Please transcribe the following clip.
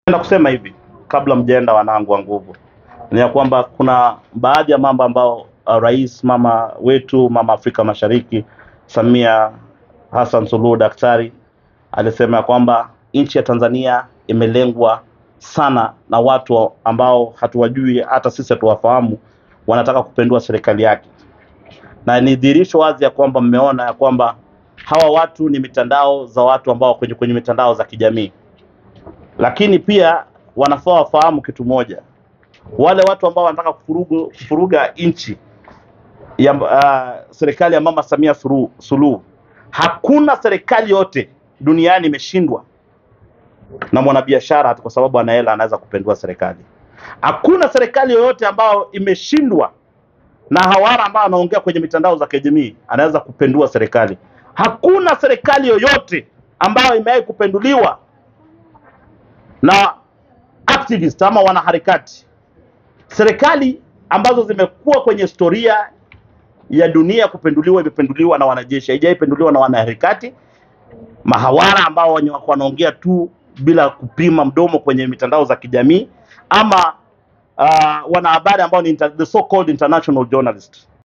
Napenda kusema hivi kabla mjenda wanangu wa nguvu, ni ya kwamba kuna baadhi ya mambo ambao rais mama wetu mama Afrika Mashariki Samia Hassan Suluhu daktari alisema kwamba nchi ya Tanzania imelengwa sana na watu ambao hatuwajui, hata sisi hatuwafahamu, wanataka kupindua serikali yake. Na ni dhihirisho wazi ya kwamba mmeona ya kwamba hawa watu ni mitandao za watu ambao kwenye mitandao za kijamii. Lakini pia wanafaa wafahamu kitu moja, wale watu ambao wanataka kufuruga nchi ya serikali ya mama Samia Suluhu, hakuna serikali yote duniani imeshindwa na mwanabiashara kwa sababu ana hela anaweza kupindua serikali. Hakuna serikali yoyote ambayo imeshindwa na hawara ambao anaongea kwenye mitandao za kijamii anaweza kupindua serikali. Hakuna serikali yoyote ambayo imewahi kupinduliwa na activist ama wanaharakati. Serikali ambazo zimekuwa kwenye historia ya dunia kupinduliwa imepinduliwa na wanajeshi, haijapinduliwa na wanaharakati mahawara ambao wanaongea tu bila kupima mdomo kwenye mitandao za kijamii, ama wanahabari ambao ni the so called international journalists.